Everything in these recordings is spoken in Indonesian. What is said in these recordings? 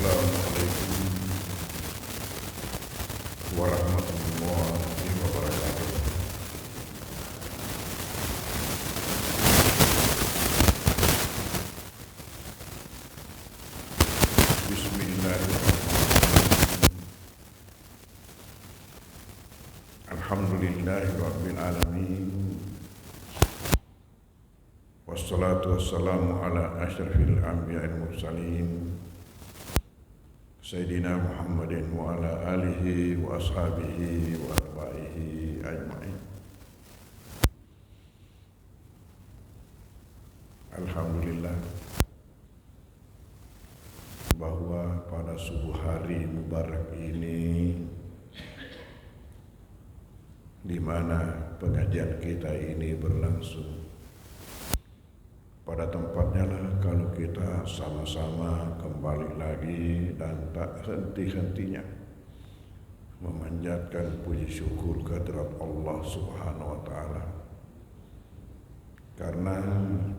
Assalamualaikum warahmatullahi wabarakatuh. Bismillahirrahmanirrahim. Alhamdulillahirabbil alamin. Wassalatu wassalamu ala asyrafil anbiya'il mursalin Sayyidina Muhammadin wa ala alihi wa ashabihi wa atba'ihi ajma'in. Alhamdulillah bahwa pada subuh hari mubarak ini, di mana pengajian kita ini berlangsung, pada tempatnya lah kalau kita sama-sama kembali lagi dan tak henti-hentinya memanjatkan puji syukur kehadirat Allah Subhanahu wa Ta'ala, karena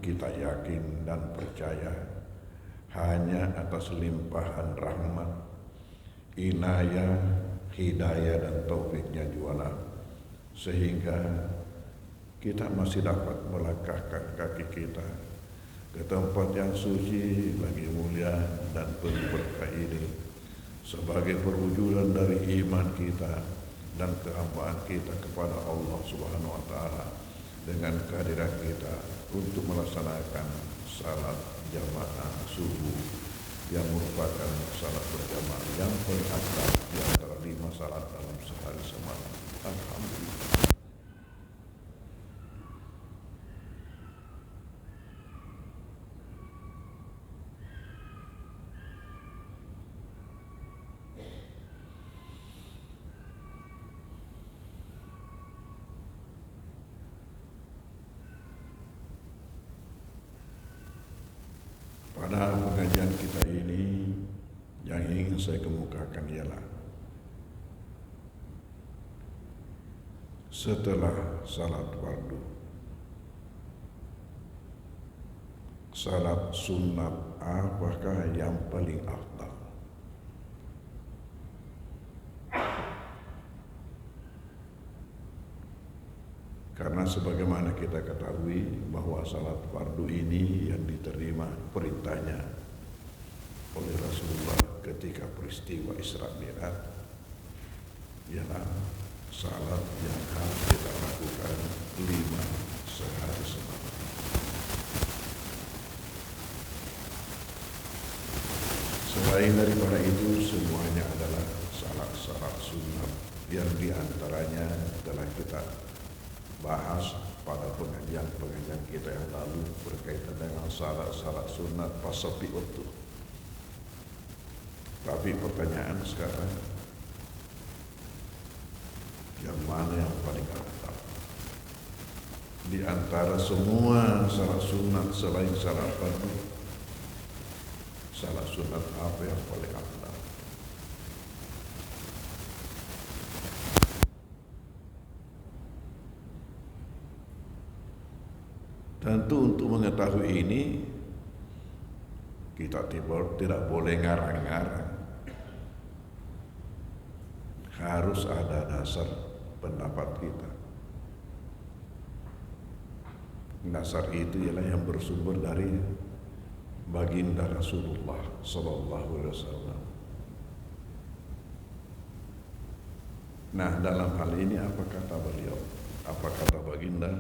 kita yakin dan percaya hanya atas limpahan rahmat, inayah, hidayah dan taufiknya jualan, sehingga kita masih dapat melangkahkan kaki kita ke tempat yang suci lagi mulia dan penuh berkah ini, sebagai perwujudan dari iman kita dan kehambaan kita kepada Allah Subhanahu wa Ta'ala, dengan kehadiran kita untuk melaksanakan salat jamaah subuh yang merupakan salat berjamaah yang paling afdal di antara 5 salat dalam sehari semalam. Alhamdulillah. Pada pengajian kita ini, yang ingin saya kemukakan ialah setelah salat fardu, salat sunat apakah yang paling afdal? Karena sebagaimana kita ketahui bahwa salat fardu ini yang diterima perintahnya oleh Rasulullah ketika peristiwa Isra Mi'raj ialah salat yang harus kita lakukan 5 sehari semalam. Selain daripada itu, semuanya adalah salat-salat sunat yang diantaranya telah kita bahas pada pengajian kita yang lalu berkaitan dengan salat-salat sunat pas sepi waktu. Tapi pertanyaan sekarang, yang mana yang paling afdal di antara semua salat sunat selain salat fardu? Salat sunat apa yang paling afdal? Tentu untuk mengetahui ini kita tidak boleh ngarang-ngarang. Harus ada dasar pendapat kita. Dasar itu ialah yang bersumber dari baginda Rasulullah Sallallahu Alaihi Wasallam. Nah, dalam hal ini apa kata beliau? Apa kata baginda?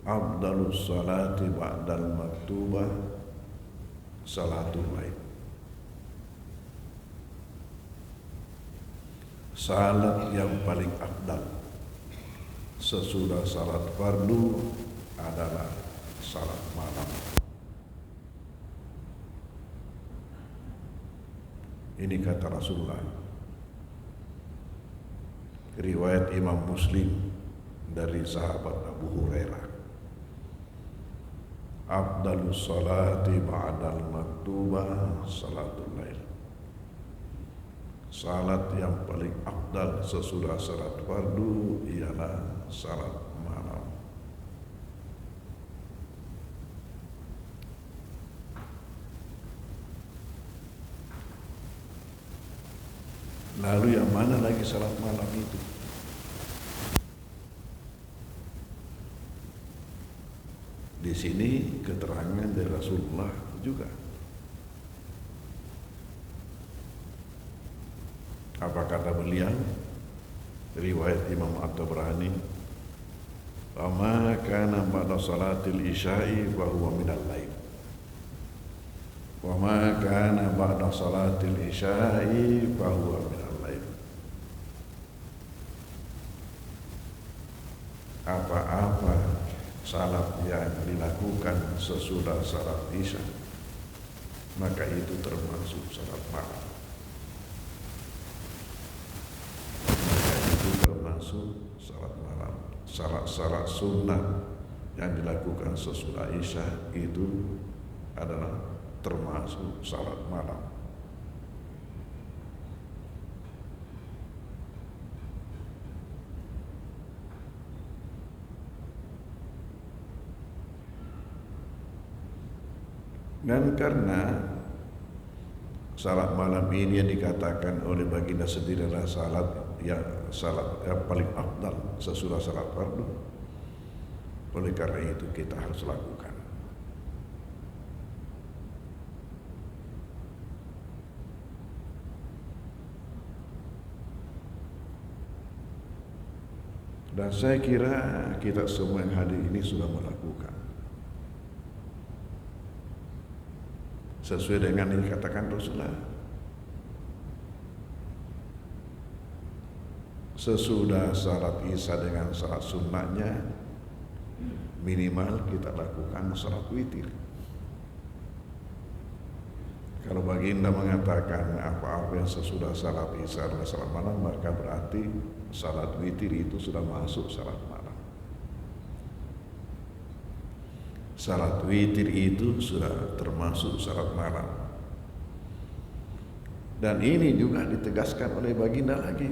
Afdalus salati ba'dal maktubah salatul lail. Salat yang paling afdal sesudah salat fardu adalah salat malam. Ini kata Rasulullah. Riwayat Imam Muslim dari sahabat Abu Hurairah. Afdalus salati ba'dal maktubah salatul lail. Salat yang paling afdal sesudah salat fardu ialah salat malam. Lalu yang mana lagi salat malam itu? Di sini keterangan dari Rasulullah juga. Apa kata beliau? Riwayat Imam At-Tabrani, "Wa ma kana ba'da salatil isya'i wa huwa minal lail." Wa ma kana ba'da salatil isya'i fa huwa minal lail. Apa-apa salat yang dilakukan sesudah salat isya, maka itu termasuk salat malam. Termasuk salat malam. Salat sunnah yang dilakukan sesudah isya itu adalah termasuk salat malam. Dan karena salat malam ini yang dikatakan oleh baginda sendiri adalah salat yang paling afdal sesudah salat fardu, oleh karena itu kita harus lakukan. Dan saya kira kita semua yang hadir ini sudah melakukan sesuai dengan yang dikatakan Rasulullah. Sesudah salat isya dengan salat sunnahnya, minimal kita lakukan salat witir. Kalau baginda mengatakan apa-apa yang sesudah salat isya adalah salat malam, maka berarti salat witir itu sudah masuk salat malam. Salat witir itu sudah termasuk salat malam. Dan ini juga ditegaskan oleh baginda lagi.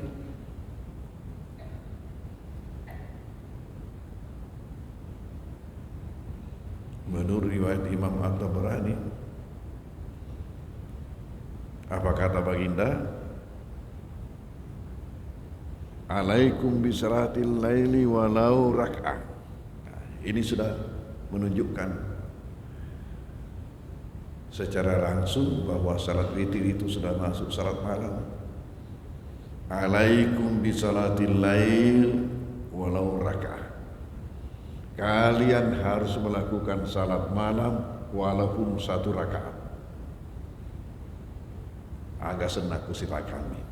Menurut riwayat Imam At-Tabrani, apa kata baginda? Alaikum bisalatil laili walau rak'ah. Nah, ini sudah menunjukkan secara langsung bahwa salat witir itu sudah masuk salat malam. Alaikum bisalatil lail walau rak'ah. Kalian harus melakukan salat malam walaupun 1 rakaat. Agak senak kusila kami.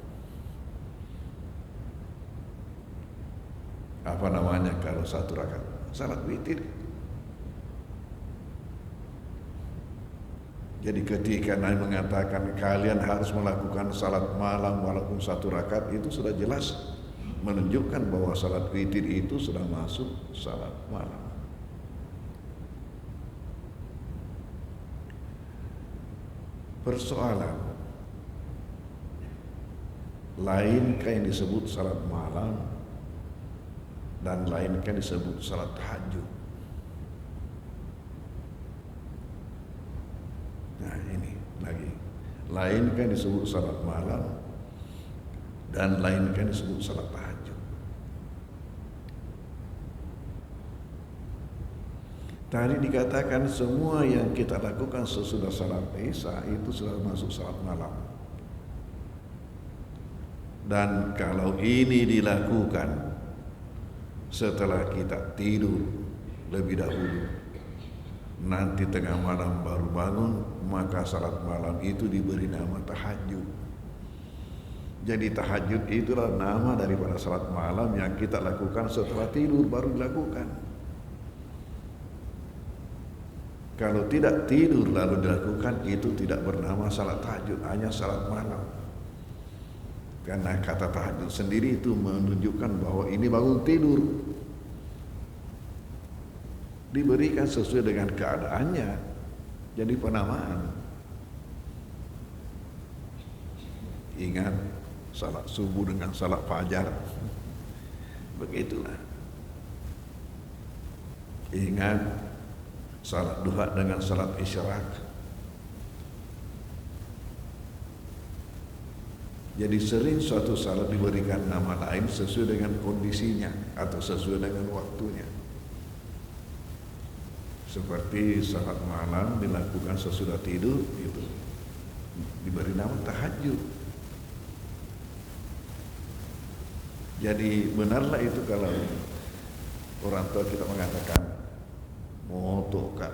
Apa namanya kalau 1 rakaat? Salat witir. Jadi ketika Nabi mengatakan kalian harus melakukan salat malam walaupun 1 rakaat, itu sudah jelas menunjukkan bahwa salat witir itu sudah masuk salat malam. Persoalan, lainkah yang disebut salat malam dan lainkah disebut salat tahajud? Nah ini lagi, lainkah disebut salat malam dan lainkah disebut salat tahajud? Tadi dikatakan semua yang kita lakukan sesudah salat isya itu sudah masuk salat malam. Dan kalau ini dilakukan setelah kita tidur lebih dahulu, nanti tengah malam baru bangun, maka salat malam itu diberi nama tahajud. Jadi tahajud itulah nama daripada salat malam yang kita lakukan setelah tidur baru dilakukan. Kalau tidak tidur lalu dilakukan, itu tidak bernama salat tahajud, hanya salat malam. Karena kata tahajud sendiri itu menunjukkan bahwa ini bangun tidur, diberikan sesuai dengan keadaannya, jadi penamaan. Ingat salat subuh dengan salat fajar, begitulah. Ingat salat duha dengan salat isyraq. Jadi sering suatu salat diberikan nama lain sesuai dengan kondisinya atau sesuai dengan waktunya. Seperti salat malam dilakukan sesudah tidur, itu diberi nama tahajud. Jadi benarlah itu kalau orang tua kita mengatakan moto kak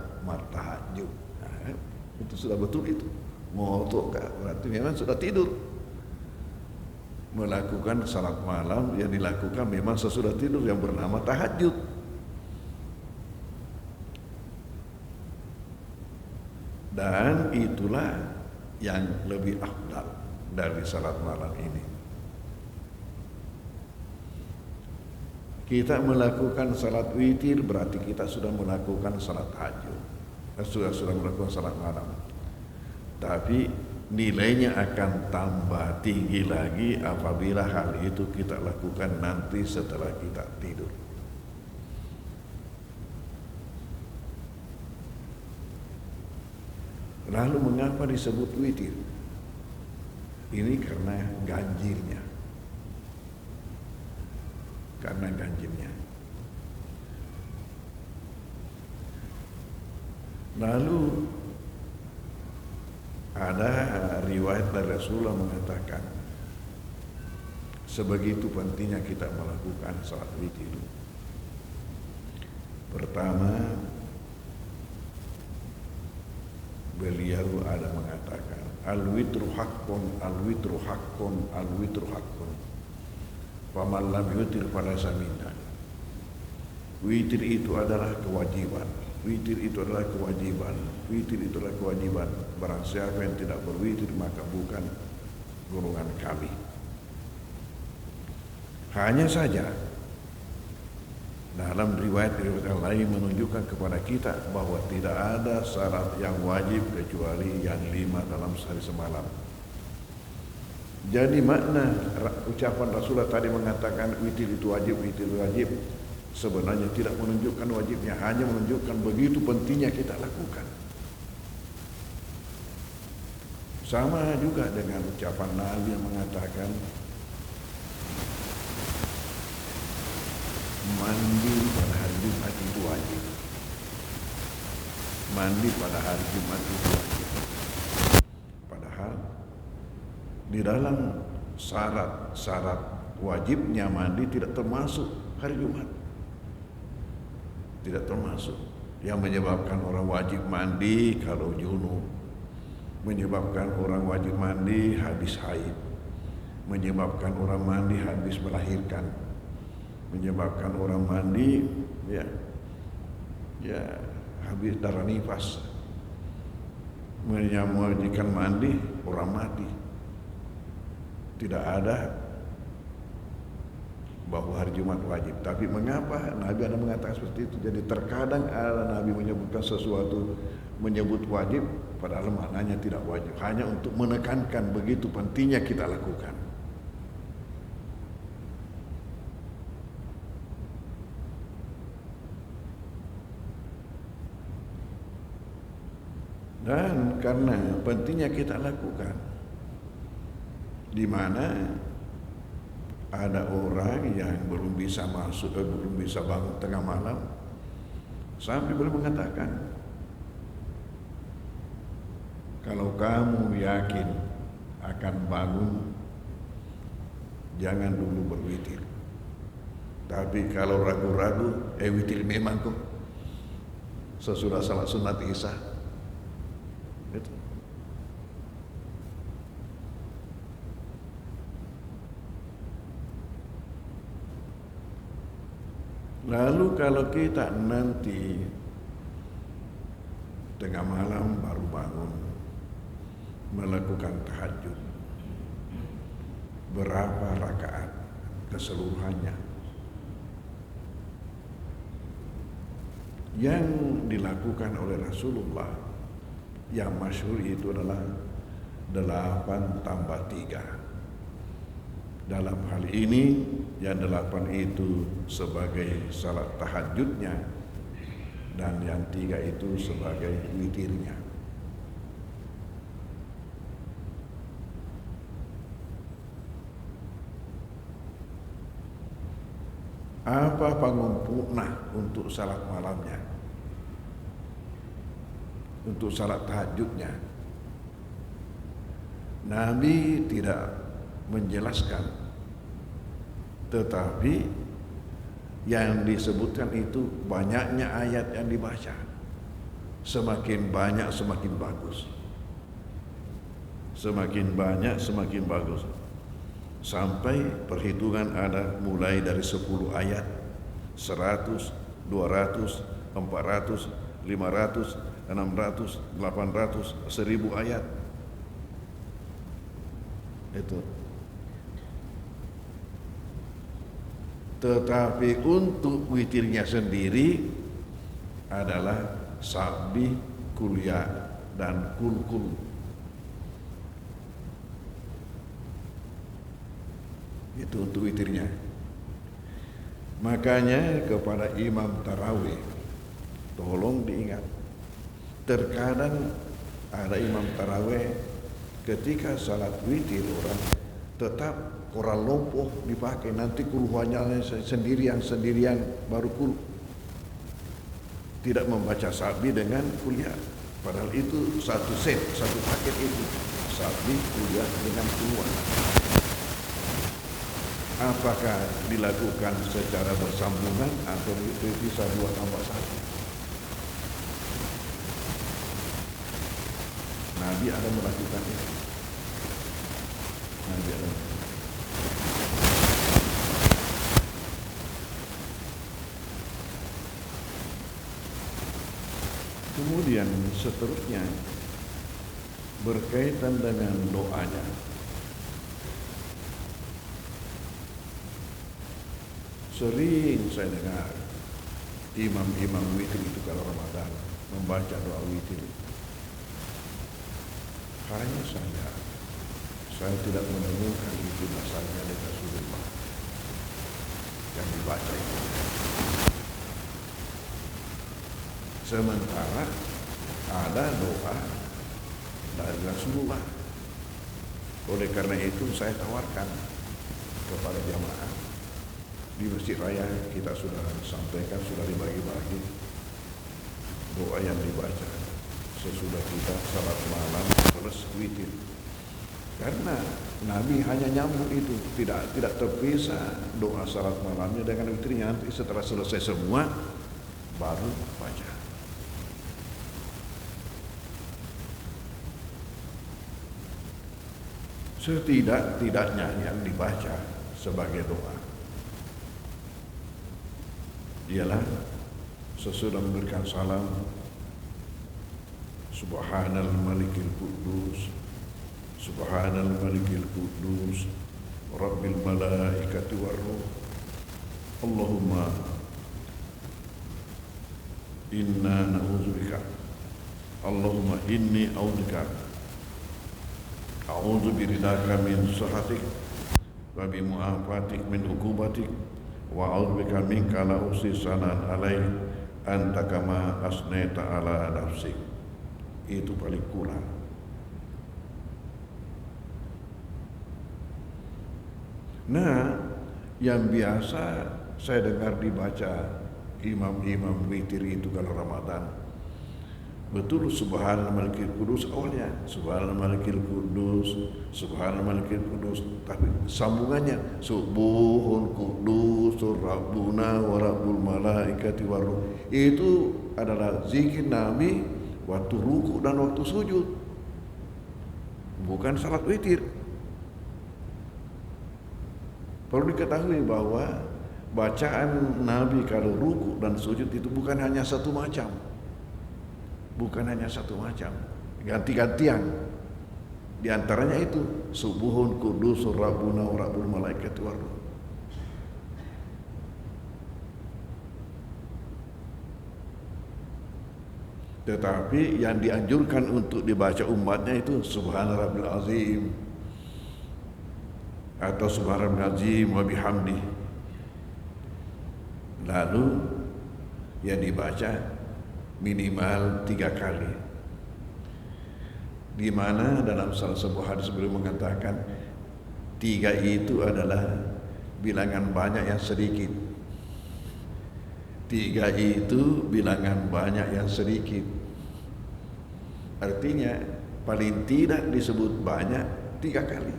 tahajud, nah, itu sudah betul itu. Moto kak berarti memang sudah tidur. Melakukan salat malam yang dilakukan memang sesudah tidur yang bernama tahajud. Dan itulah yang lebih afdal dari salat malam ini. Kita melakukan salat witir berarti kita sudah melakukan salat tahajud, sudah melakukan salat malam. Tapi nilainya akan tambah tinggi lagi apabila hal itu kita lakukan nanti setelah kita tidur. Lalu mengapa disebut witir? Ini karena ganjilnya. Karena ganjilnya. Lalu ada riwayat dari Rasulullah mengatakan sebegitu pentingnya kita melakukan salat witir. Pertama, beliau ada mengatakan al-witru haqqun, al-witru haqqun, al-witru haqqun. Faman lam yutir falaysa minna. Witir itu adalah kewajiban. Witir itu adalah kewajiban. Witir itu adalah kewajiban. Barang siapa yang tidak berwitir maka bukan golongan kami. Hanya saja dalam riwayat-riwayat yang lain menunjukkan kepada kita bahwa tidak ada syarat yang wajib kecuali yang 5 dalam sehari semalam. Jadi makna ucapan Rasulullah tadi mengatakan witir itu wajib, witir itu wajib, sebenarnya tidak menunjukkan wajibnya, hanya menunjukkan begitu pentingnya kita lakukan. Sama juga dengan ucapan Nabi yang mengatakan mandi pada hari Jumat itu wajib. Mandi pada hari Jumat itu wajib. Padahal di dalam syarat wajibnya mandi tidak termasuk hari Jumat. Tidak termasuk. Yang menyebabkan orang wajib mandi kalau junub, menyebabkan orang wajib mandi habis haid, menyebabkan orang mandi habis melahirkan, menyebabkan orang mandi ya habis darah nifas, mewajibkan mandi orang mati. Tidak ada bahwa hari Jumat wajib. Tapi mengapa Nabi ada mengatakan seperti itu? Jadi terkadang ada Nabi menyebutkan sesuatu, menyebut wajib padahal maknanya tidak wajib, hanya untuk menekankan begitu pentingnya kita lakukan. Dan karena pentingnya kita lakukan, di mana ada orang yang belum bisa masuk, belum bisa bangun tengah malam, sampai belum mengatakan, kalau kamu yakin akan bangun jangan dulu berwitir. Tapi kalau ragu-ragu, witir memang kok. Sesudah salat sunat Isya. Itu. Lalu kalau kita nanti tengah malam baru bangun melakukan tahajud, berapa rakaat keseluruhannya? Yang dilakukan oleh Rasulullah yang masyhur itu adalah 8 tambah 3. Dalam hal ini yang 8 itu sebagai salat tahajudnya dan yang 3 itu sebagai witirnya. Apa pengumpulnya untuk salat malamnya, untuk salat tahajudnya? Nabi tidak menjelaskan, tetapi yang disebutkan itu banyaknya ayat yang dibaca. Semakin banyak semakin bagus. Semakin banyak semakin bagus. Sampai perhitungan ada mulai dari 10 ayat, 100, 200, 400, 500, 600, 800, 1000 ayat. Itu. Tetapi untuk witirnya sendiri adalah sabih, kuliah, dan kul-kul. Itu untuk witirnya. Makanya kepada imam tarawih, tolong diingat, terkadang ada imam tarawih ketika salat witir orang tetap Quran lompoh dipakai, nanti kuruhannya sendirian baru kul. Tidak membaca sabih dengan kuliah. Padahal itu satu set, satu paket itu. Sabih, kuliah dengan kuluan. Apakah dilakukan secara bersambungan atau bisa 2 tambah 1? Nabi ada melakukan itu. Nabi ada. Kemudian seterusnya berkaitan dengan doanya. Sering saya dengar imam-imam witir itu kalau Ramadan membaca doa witir. Hanya saya tidak menemukan itu dasarnya dari Rasulullah yang dibaca itu. Sementara ada doa dari Rasulullah. Oleh karena itu saya tawarkan kepada jamaah di Masjid Raya, kita sudah sampaikan, sudah dibagi-bagi doa yang dibaca sesudah kita salat malam plus witir. Karena Nabi hanya nyambung itu, tidak terpisah doa salat malamnya dengan witirnya. Nanti setelah selesai semua baru baca. Setidak-tidaknya yang dibaca sebagai doa ialah sesudah memberikan salam, Subhanal Malikil Quddus, Subhanal Malikil Quddus, Rabbil Malaikati Warruh, Allahumma inna na'udzubika, Allahumma inni a'udzu biridaka min sakhatik wa bi mu'afatik min uqubatik wa a'udzubika minka la uhsi sanan alaik anta kama asnaita ala nafsik. Itu paling kurang. Nah, yang biasa saya dengar dibaca imam-imam witir itu kalau Ramadan, Betul, subhanal malikil kudus awalnya, subhanal malikil kudus, subhanal malikil kudus, tapi sambungannya subuhun kudus rabbuna wa rabbul malaikati waruh. Itu adalah zikir Nabi waktu ruku dan waktu sujud, bukan salat witir. Perlu diketahui bahwa bacaan Nabi kalau ruku dan sujud itu bukan hanya satu macam. Bukan hanya satu macam, ganti-gantian. Di antaranya itu subuhun kudusur rabbuna wa rabbul malaikati waruh. Tetapi yang dianjurkan untuk dibaca umatnya itu subhana rabbil azim atau subhana rabbil azim wa bihamdi. Lalu yang dibaca minimal 3 kali, di mana dalam salah sebuah hadis beliau mengatakan 3 itu adalah bilangan banyak yang sedikit. 3 itu bilangan banyak yang sedikit. Artinya paling tidak disebut banyak 3 kali.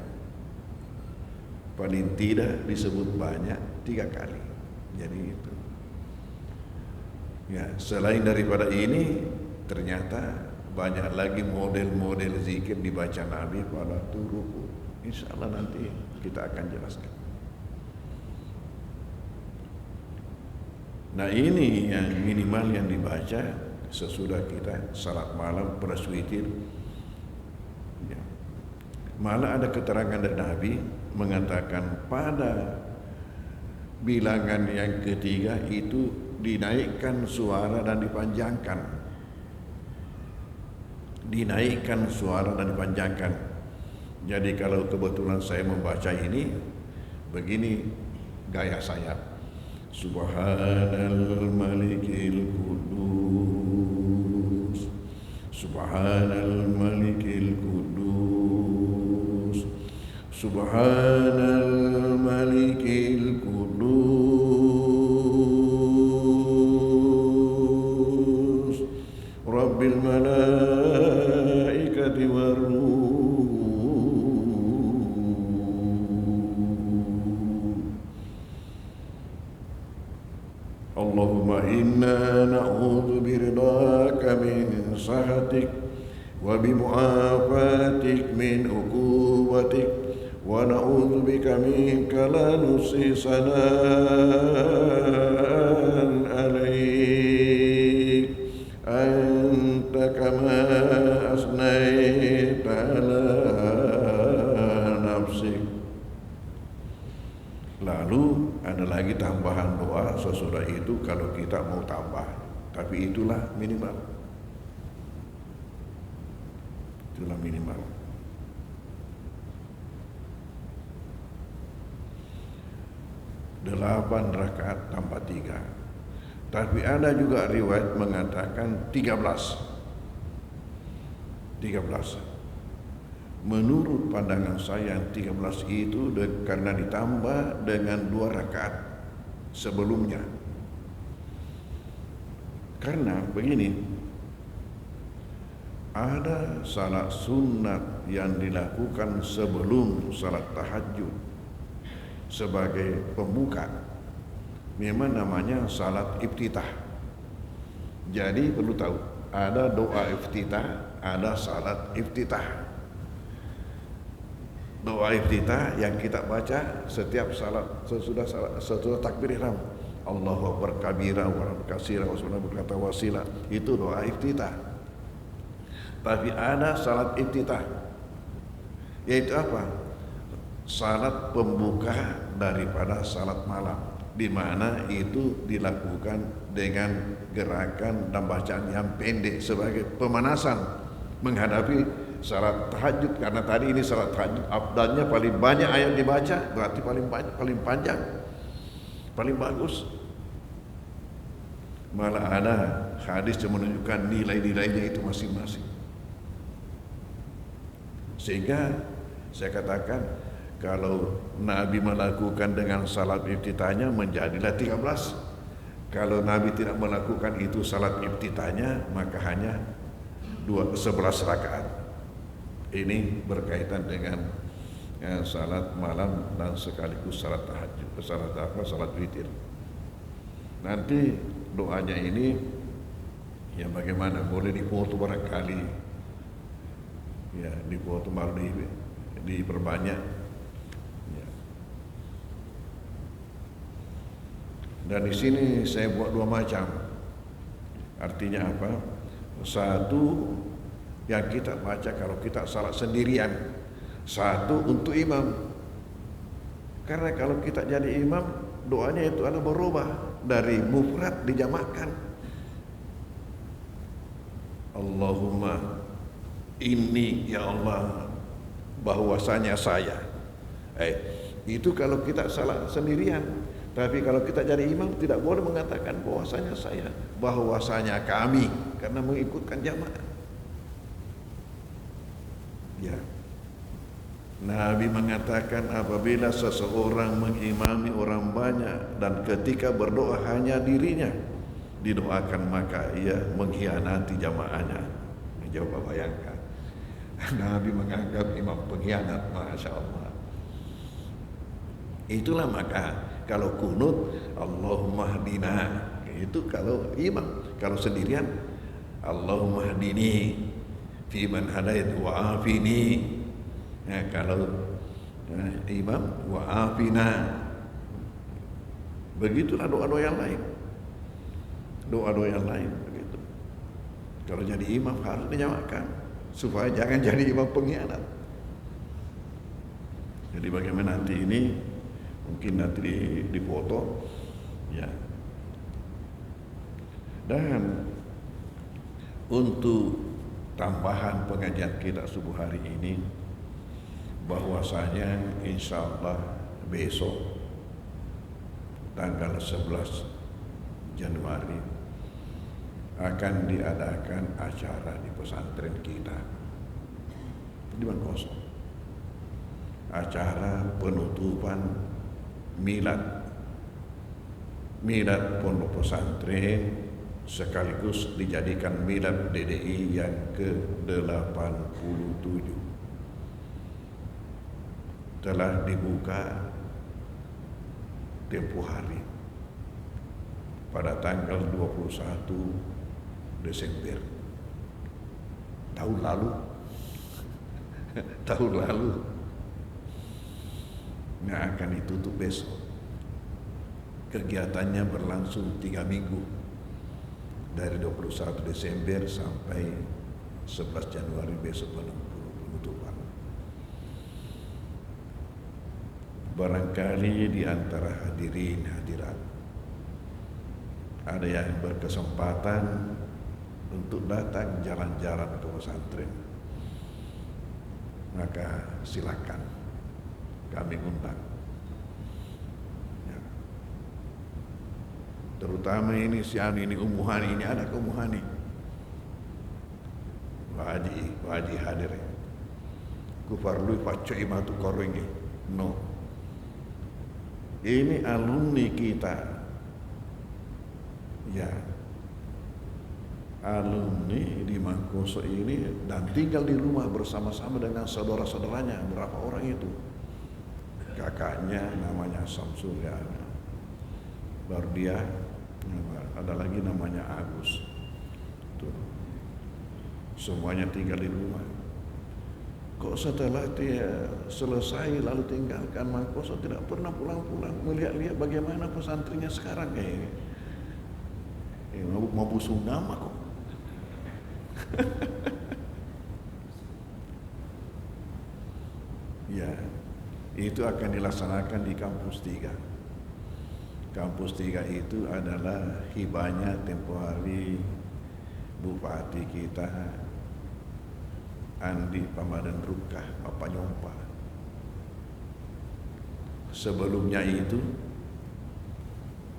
Paling tidak disebut banyak 3 kali. Jadi itu. Ya, selain daripada ini ternyata banyak lagi model-model zikir dibaca Nabi pada ruku. Insyaallah nanti kita akan jelaskan. Nah, ini yang minimal yang dibaca sesudah kita salat malam plus witir. Ya. Malah ada keterangan dari Nabi mengatakan pada bilangan yang ketiga itu dinaikkan suara dan dipanjangkan. Dinaikkan suara dan dipanjangkan. Jadi kalau kebetulan saya membaca ini, begini gaya saya. Subhanal malikil kudus, subhanal malikil kudus, subhanal malikil kudus, rabbil malaikati waruh. Allahumma inna na'udzu biridaka min sahatik wa bimu'afatik min uqubatik wa na'udzu bika minka la nuhsi sana'an 'alaik anta kama asnaita 'ala nafsik. Lalu ada lagi tambahan doa sesudah itu kalau kita mau tambah, tapi itulah minimal. Itulah minimal. Delapan rakaat tambah 3. Tapi ada juga riwayat mengatakan 13. Menurut pandangan saya 13 itu karena ditambah dengan 2 rakaat sebelumnya. Karena begini, ada salat sunat yang dilakukan sebelum salat tahajud sebagai pembuka. Memang namanya salat iftitah. Jadi perlu tahu, ada doa iftitah, ada salat iftitah. Doa iftitah yang kita baca setiap salat sesudah takbir ihram. Allahu akbar kabira wa katsira wa subhanahu berkata wasila. Itu doa iftitah. Tapi ada salat iftitah, yaitu apa? Salat pembuka daripada salat malam, di mana itu dilakukan dengan gerakan dan bacaan yang pendek sebagai pemanasan menghadapi salat tahajud. Karena tadi ini salat tahajud afdalnya paling banyak ayat dibaca, berarti paling banyak, paling panjang, paling bagus. Malah ada hadis yang menunjukkan nilai-nilainya itu masing-masing. Sehingga saya katakan kalau Nabi melakukan dengan salat iftitahnya menjadilah 13. Kalau Nabi tidak melakukan itu salat iftitahnya, maka hanya 11 rakaat. Ini berkaitan dengan salat malam dan sekaligus salat tahajud, salat witir. Nanti doanya ini ya bagaimana, boleh difoto barangkali, ya difoto baru diperbanyak. Ya. Dan di sini saya buat 2 macam. Artinya apa? Satu yang kita baca kalau kita salat sendirian, satu untuk imam. Karena kalau kita jadi imam, doanya itu adalah berubah dari mufrad dijamakkan. Allahumma inni ya Allah, bahwasanya saya. Itu kalau kita salat sendirian. Tapi kalau kita jadi imam tidak boleh mengatakan bahwasanya saya, bahwasanya kami, karena mengikutkan jamaah. Ya. Nabi mengatakan apabila seseorang mengimami orang banyak dan ketika berdoa hanya dirinya didoakan, maka ia mengkhianati jamaahnya. Coba bayangkan. Nabi menganggap imam pengkhianat, Masya Allah. Itulah maka kalau kunut Allahumma hdina, itu kalau imam. Kalau sendirian Allahumma hdini fi man hadait wa afini. Ya, kalau imam wa afina. Begitulah doa-doa yang lain. Doa-doa yang lain begitu. Kalau jadi imam harus dinyamakan supaya jangan jadi imam pengkhianat. Jadi bagaimana nanti ini mungkin nanti dipoto ya. Dan untuk tambahan pengajian kita subuh hari ini, bahwasanya insya Allah besok tanggal 11 Januari akan diadakan acara di pesantren kita di Mangkoso, acara penutupan milad pondok pesantren sekaligus dijadikan milad DDI yang ke-87. Telah dibuka tempo hari pada tanggal 21 Desember tahun lalu. Tahun lalu. Yang akan ditutup besok. Kegiatannya berlangsung 3 minggu dari 21 Desember sampai 11 Januari besok penutupan. Barangkali di antara hadirin hadirat ada yang berkesempatan untuk datang jalan-jalan ke pesantren, maka silakan kami undang. Ya. Terutama ini si Anu ini Umuhani, ini anak Umuhani. Pak Haji hadir. Kufarlui pacu imatu korwengi. No. Ini alumni kita. Ya. Alumni di Mangkoso ini dan tinggal di rumah bersama-sama dengan saudara-saudaranya. Berapa orang itu? Kakaknya namanya Samsul ya. Baru dia ada lagi namanya Agus. Tuh. Semuanya tinggal di rumah. Kok setelah dia selesai lalu tinggalkan Mangkoso tidak pernah pulang-pulang melihat-lihat bagaimana pesantrennya sekarang mau busung nama kok. Ya, itu akan dilaksanakan di kampus 3. Kampus 3 itu adalah hibahnya tempo hari Bupati kita Andi Pamadan Rukah Bapak Nyompa. Sebelumnya itu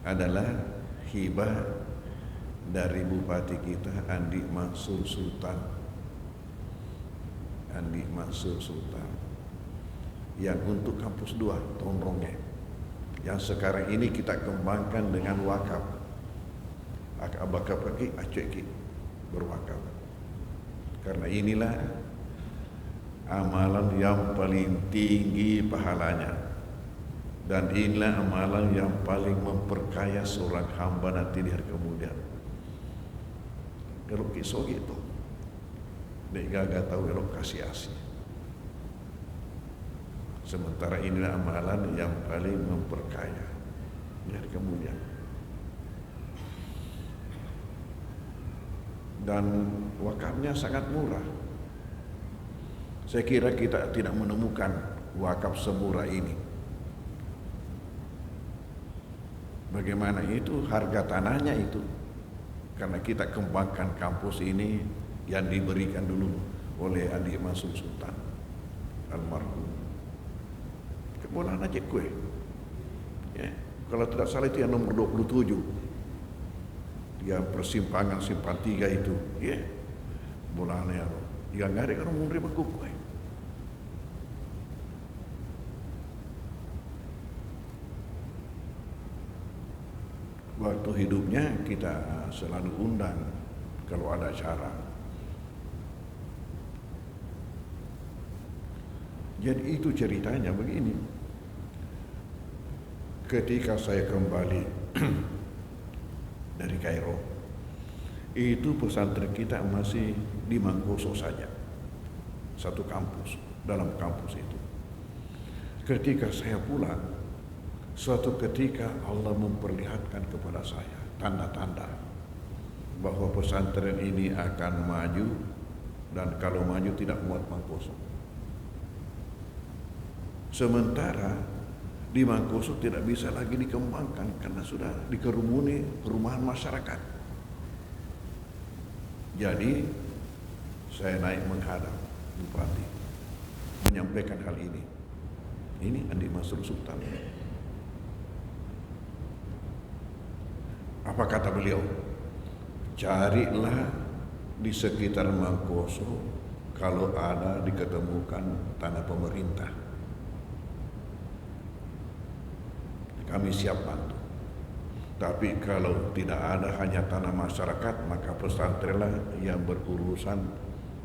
adalah hibah dari Bupati kita Andi Mansur Sultan. Andi Mansur Sultan yang untuk kampus 2 Tonrongnya, yang sekarang ini kita kembangkan dengan wakaf. Akabakap lagi acueki berwakaf. Karena inilah amalan yang paling tinggi pahalanya, dan inilah amalan yang paling memperkaya seorang hamba nanti di hari kemudian. Kalau kisah gitu, dek gagah tahu elok kasih asih. Sementara inilah amalan yang paling memperkaya di hari kemudian. Dan wakafnya sangat murah. Saya kira kita tidak menemukan wakaf semurah ini. Bagaimana itu harga tanahnya itu? Karena kita kembangkan kampus ini yang diberikan dulu oleh Adik Mansur Sultan almarhum. Kebolaan aja kue. Ya, kalau tidak salah itu yang nomor 27. Yang persimpangan Simpang 3 itu, ya. Bolanya yang nggak ada orang menerima kue. Waktu hidupnya kita selalu undang kalau ada acara. Jadi itu ceritanya begini. Ketika saya kembali dari Kairo, itu pesantren kita masih di Mangkoso saja, satu kampus, dalam kampus itu. Ketika saya pulang, suatu ketika Allah memperlihatkan kepada saya tanda-tanda bahwa pesantren ini akan maju, dan kalau maju tidak muat Mangkoso. Sementara di Mangkoso tidak bisa lagi dikembangkan karena sudah dikerumuni perumahan masyarakat. Jadi saya naik menghadap Bupati menyampaikan hal ini. Ini Adik Mansur Sultan. Apa kata beliau? Carilah di sekitar Mangkoso kalau ada diketemukan tanah pemerintah. Kami siap bantu. Tapi kalau tidak ada hanya tanah masyarakat, maka pesantrenlah yang berurusan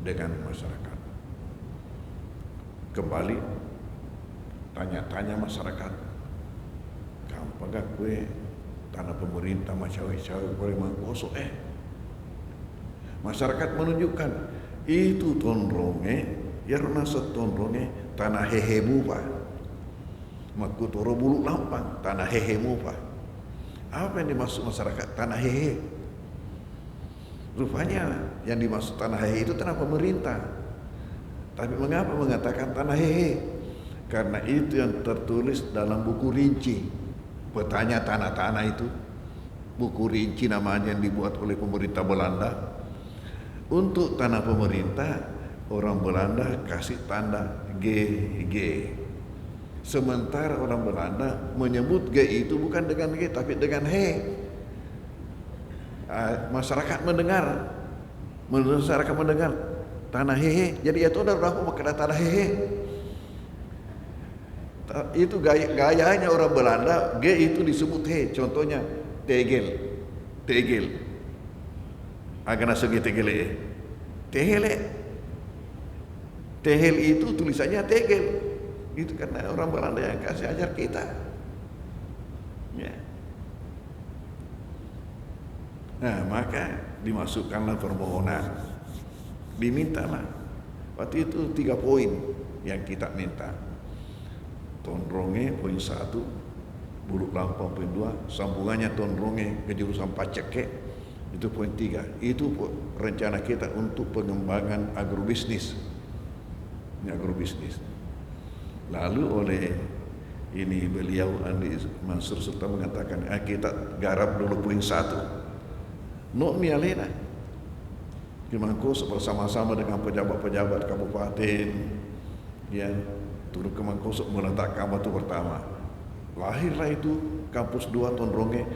dengan masyarakat. Kembali tanya-tanya masyarakat, gampang gak kue tanah pemerintah macawe-cawe boleh Mangkoso? Masyarakat menunjukkan itu tondronge, ya rasa tondronge tanah hehemu pak. Makutoro Bulu Lampang, tanah hehemu pak. Apa yang dimaksud masyarakat tanah hehe? Rupanya yang dimaksud tanah hehe itu tanah pemerintah. Tapi mengapa mengatakan tanah hehe? Karena itu yang tertulis dalam buku rinci petanya tanah-tanah itu. Buku rinci namanya yang dibuat oleh pemerintah Belanda. Untuk tanah pemerintah, orang Belanda kasih tanda GG. Sementara orang Belanda menyebut G itu bukan dengan G tapi dengan He. Masyarakat mendengar tanah Hehe. Jadi itu udah berapa pakai tanah Hehe. Itu gayanya orang Belanda. G itu disebut He. Contohnya tegel. Agak segi tegel. Tehel itu tulisannya tegel. Itu karena orang Belanda yang kasih ajar kita. Ya. Nah, maka dimasukkanlah permohonan. Dimintalah. Waktu itu 3 poin yang kita minta. Tondronge poin 1, Bulu Lampang poin 2, sambungannya Tondronge ke jurusan Paceke itu poin 3. Itu rencana kita untuk pengembangan agrobisnis. Ini agrobisnis. Lalu oleh ini beliau Andi Mansur Sultan mengatakan, kita garap dulu poin 1. No mialena. Di Mangkoso bersama-sama dengan pejabat-pejabat kabupaten, ya, turun ke Mangkoso meletakkan batu pertama. Lahirlah itu kampus 2 Tondronge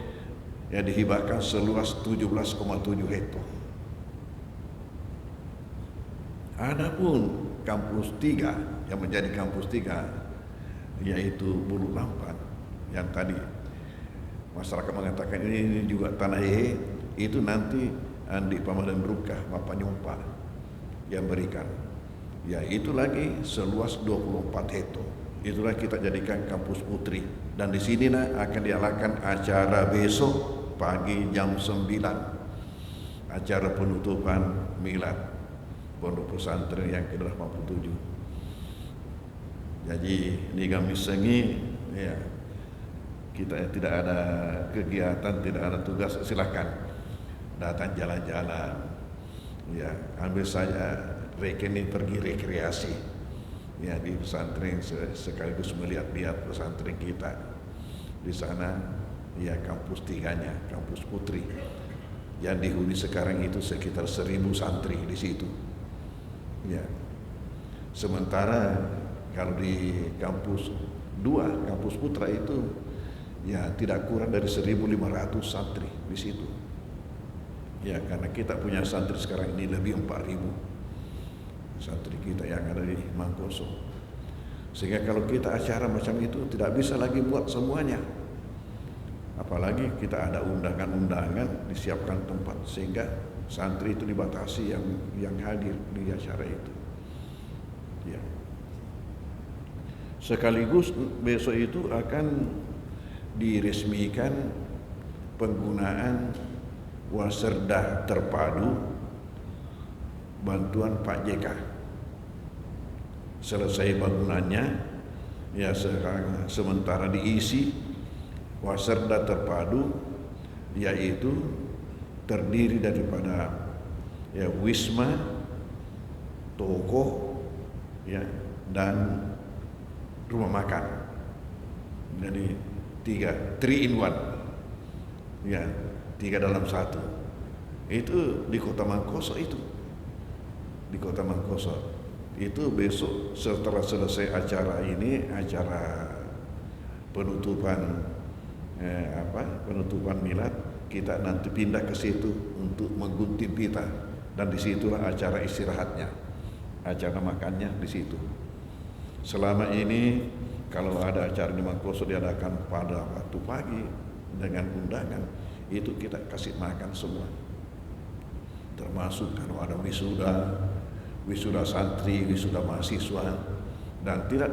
yang dihibahkan seluas 17,7 hektar. Adapun kampus 3 yang menjadi kampus 3 yaitu Bulu Lampang yang tadi masyarakat mengatakan ini juga tanah hehe, itu nanti Andi Pamadan Rukah Bapak Nyumpa yang berikan. Ya itu lagi seluas 24 hektar. Itulah kita jadikan kampus putri. Dan di sini akan diadakan acara besok pagi jam 9. Acara penutupan milad Pondok Pesantren yang ke-87. Jadi ini kami sengi, ya kita tidak ada kegiatan, tidak ada tugas, silakan datang jalan-jalan, ya ambil saja rekening pergi rekreasi, ya di pesantren sekaligus melihat-lihat pesantren kita di sana, ya kampus tiganya, kampus putri yang dihuni sekarang itu sekitar 1000 santri di situ, ya. Sementara kalau di kampus 2, kampus putra itu ya tidak kurang dari 1.500 santri di situ. Ya karena kita punya santri sekarang ini lebih 4.000 santri kita yang ada di Mangkoso. Sehingga kalau kita acara macam itu tidak bisa lagi buat semuanya. Apalagi kita ada undangan-undangan, disiapkan tempat sehingga santri itu dibatasi yang hadir di acara itu. Ya. Sekaligus besok itu akan diresmikan penggunaan Waserdah terpadu bantuan Pak JK. Selesai bangunannya, ya sekarang sementara diisi Waserdah terpadu, yaitu terdiri daripada ya wisma, toko, ya dan rumah makan. Jadi 3 in 1, ya 3 dalam 1. Itu di Kota Mangkoso itu. Di Kota Mangkoso. Itu besok setelah selesai acara ini, acara penutupan penutupan milad, kita nanti pindah ke situ untuk menggunting pita, dan disitulah acara istirahatnya, acara makannya di situ. Selama ini kalau ada acara di Mangkoso diadakan pada waktu pagi dengan undangan, itu kita kasih makan semua, termasuk kalau ada wisuda santri, wisuda mahasiswa, dan tidak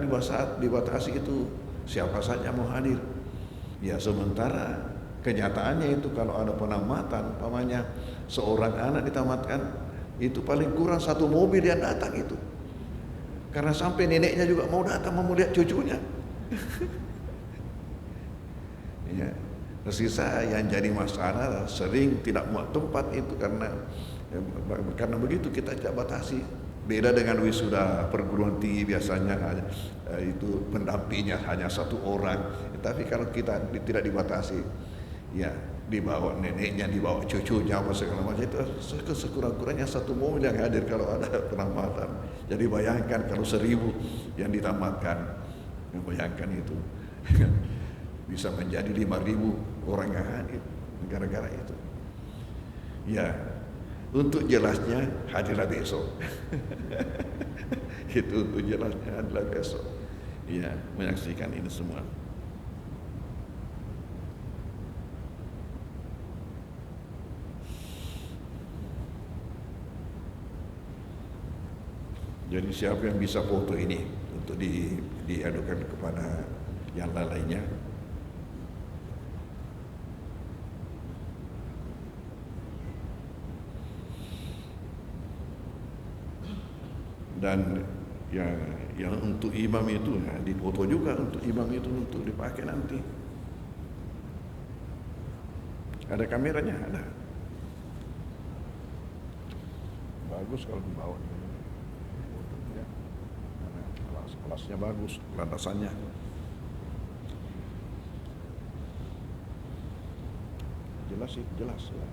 dibatasi itu siapa saja mau hadir. Ya sementara kenyataannya itu kalau ada penamatan, umpamanya seorang anak ditamatkan, itu paling kurang 1 mobil yang datang itu. Karena sampai neneknya juga mau datang mau lihat cucunya. Ya, sisa yang jadi masalah sering tidak muat tempat itu karena begitu kita tidak batasi. Beda dengan wisuda perguruan tinggi, biasanya itu pendampingnya hanya 1 orang. Tapi kalau kita tidak dibatasi, ya dibawa neneknya, dibawa cucunya, apa segala macam, itu sekurang-kurangnya 1 mobil yang hadir kalau ada penamatan. Jadi bayangkan kalau 1000 yang ditamatkan, bayangkan itu bisa menjadi 5.000 orang yang hadir gara-gara itu. Ya, untuk jelasnya hadirlah besok. Itu untuk jelasnya hadirlah besok. Ya, menyaksikan ini semua. Jadi siapa yang bisa foto ini untuk diadukan kepada yang lainnya. Dan yang untuk imam itu ya, dipoto juga untuk imam itu untuk dipakai nanti. Ada kameranya, ada. Bagus kalau dibawa. Ya. Kelasnya bagus, landasannya. Jelas sih, jelas ya.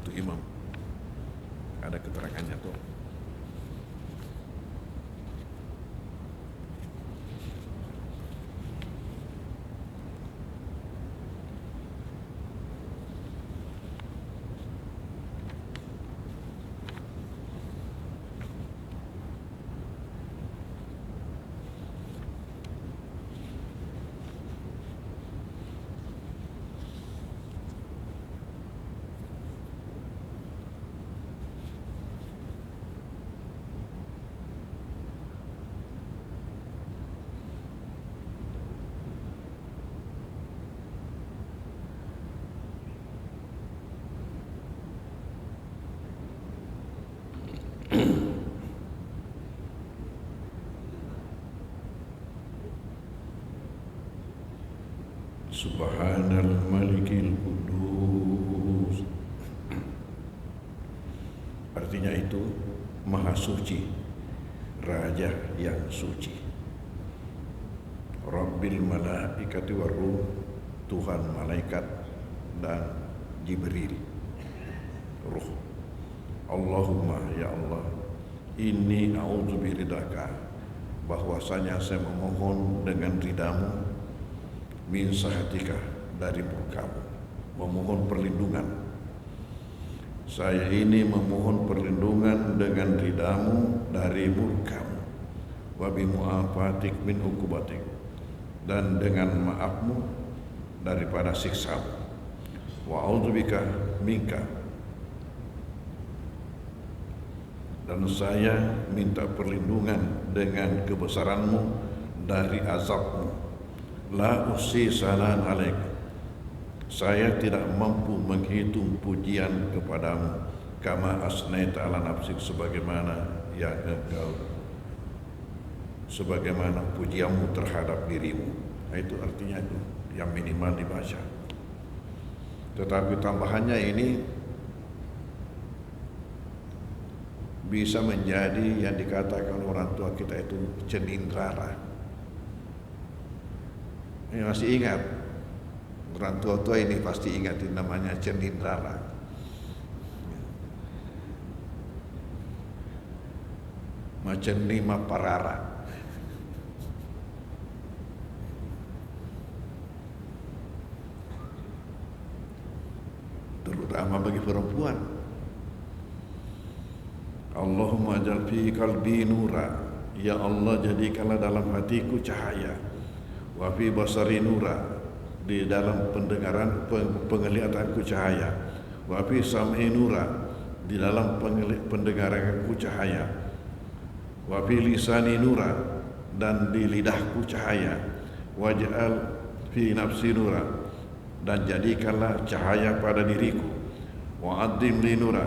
Untuk imam ada keterangannya tuh. Subhanal Malikil Qudus. Artinya itu Maha Suci, Raja yang suci. Rabbil Malaikati Waruh, Tuhan malaikat dan Jibril, Ruh. Allahumma, ya Allah, inni a'udzu biridaka, bahwasanya saya memohon dengan ridamu, min sahatika, dari murkamu, memohon perlindungan. Saya ini memohon perlindungan dengan ridamu dari murkamu, wa bi mu'afatik min uqubatik, dan dengan maafmu daripada siksamu. Wa a'udzubika minka, dan saya minta perlindungan dengan kebesaranmu dari azabmu. La usi sanan alaik, saya tidak mampu menghitung pujian kepadamu, kama asnaita ala nafsik, sebagaimana yang engkau, sebagaimana pujianmu terhadap dirimu. Nah, itu artinya itu yang minimal dibaca. Tetapi tambahannya ini bisa menjadi yang dikatakan orang tua kita itu cenindara. Ini masih ingat, orang tua-tua ini pasti ingat namanya cenindara. Macam lima parara. Terutama bagi perempuan. Allahumma ajal fi qalbi nura, ya Allah jadikanlah dalam hatiku cahaya. Wa fi basari nura, di dalam pendengaran penglihatanku cahaya. Wa fi sam'i nura, di dalam pendengaranku cahaya. Wa fi lisani nura, dan di lidahku cahaya. Waj'al fi nafsi nura, dan jadikanlah cahaya pada diriku. Wa addim li nura,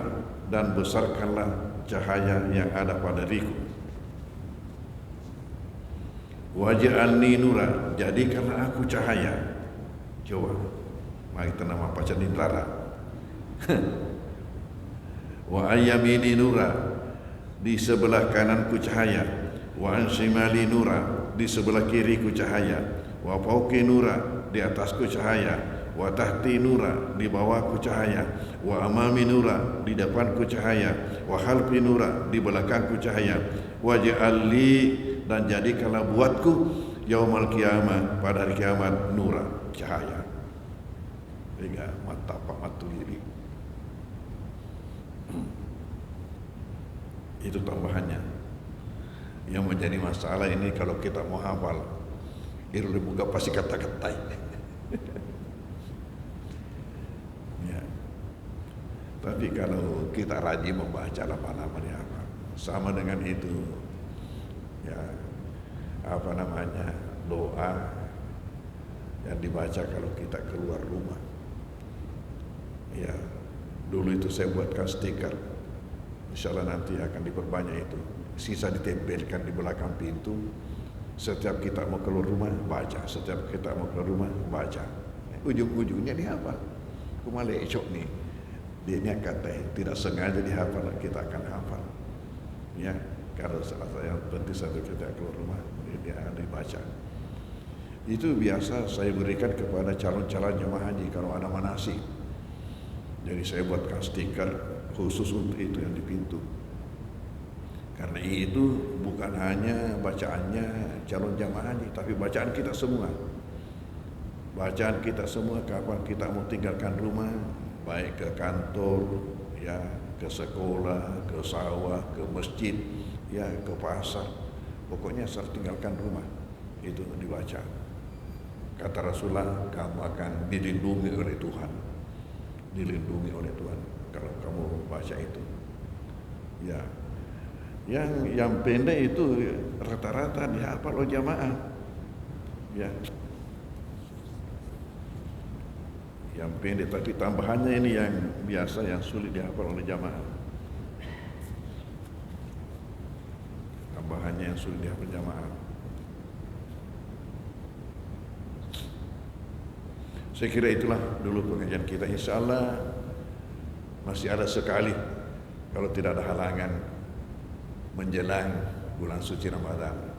dan besarkanlah cahaya yang ada pada diriku. Waj'alni nura, jadikanlah aku cahaya. Coba, mari kita nama pacar nindara. Wa ayyamini nura, di sebelah kananku cahaya. Wa anshimali nura, di sebelah kiriku cahaya. Wa fauqi nura, di atasku cahaya. Wa tahti nura, di bawahku cahaya. Wa amami nura, di depanku cahaya. Wa khalfi nura, di belakangku cahaya. Waj'al li, dan jadikanlah buatku yaumal qiyamah, pada hari kiamat, nura, cahaya. Hingga mata pamatu diri. Itu tambahannya. Yang menjadi masalah ini kalau kita mau hafal, irul buka pasti kata-katai. Ya. Tapi kalau kita rajin membaca lama-lama dia apa? Sama dengan itu. Ya, apa namanya, doa yang dibaca kalau kita keluar rumah. Ya, dulu itu saya buatkan stiker, insyaallah nanti akan diperbanyak itu. Sisa ditempelkan di belakang pintu. Setiap kita mau keluar rumah baca, setiap kita mau keluar rumah baca. Ujung-ujungnya dihafal. Kumale esok nih, dia ini kata tidak sengaja dihafal, kita akan hafal. Ya. Kalau salah yang penting satu kita keluar rumah dia dibaca. Itu biasa saya berikan kepada calon-calon jemaah haji kalau ada manasik. Jadi saya buatkan stiker khusus untuk itu yang di pintu. Karena itu bukan hanya bacaannya calon jemaah haji, tapi bacaan kita semua. Bacaan kita semua kapan kita mau tinggalkan rumah, baik ke kantor, ya, ke sekolah, ke sawah, ke masjid, ya, ke pasar, pokoknya saat tinggalkan rumah itu dibaca. Kata Rasulullah, kamu akan dilindungi oleh Tuhan, dilindungi oleh Tuhan kalau kamu baca itu. Ya, yang pendek itu rata-rata dihafal oleh jamaah. Ya, yang pendek, tapi tambahannya ini yang biasa yang sulit dihafal oleh jamaah. tambahannya yang sudah berjamaah. Saya kira itulah dulu pengajian kita. Insya Allah masih ada sekali kalau tidak ada halangan menjelang bulan suci Ramadan.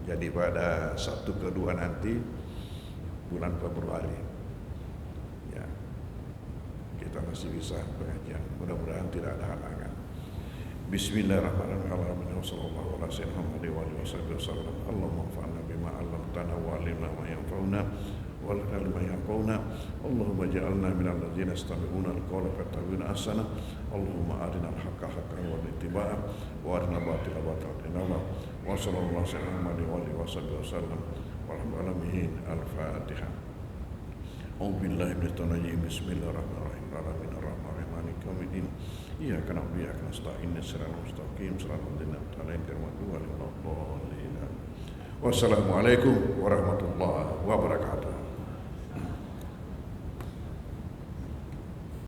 Jadi pada Sabtu kedua nanti bulan Februari, ya, kita masih bisa pengajian. Mudah-mudahan tidak ada halangan. Bismillahirrahmanirrahim. Wassallallahu ala sayyidina Muhammad wa alihi wasallam. Allahumma anfa'na bima 'allamtana wa 'allimna ma yanfa'una ولنا لما ينفعنا اللهم اجعلنا من الذين يستمعون القول فيتبعون احسنه اللهم ارنا الحق حقا وارزقنا اتباعه وارنا الباطل باطلا وارزقنا وصلى الله على محمد وعلى اله وصحبه وسلم والحمد لله العالمين. الفاتحه. أعوذ بالله من الشيطان الرجيم. بسم الله الرحمن الرحيم. الرحمن الرحيم مالك يوم الدين إياك نعبد وإياك نستعين اهدنا الصراط المستقيم صراط الذين أنعمت عليهم غير المغضوب عليهم ولا الضالين. Wassalamualaikum warahmatullahi wabarakatuh.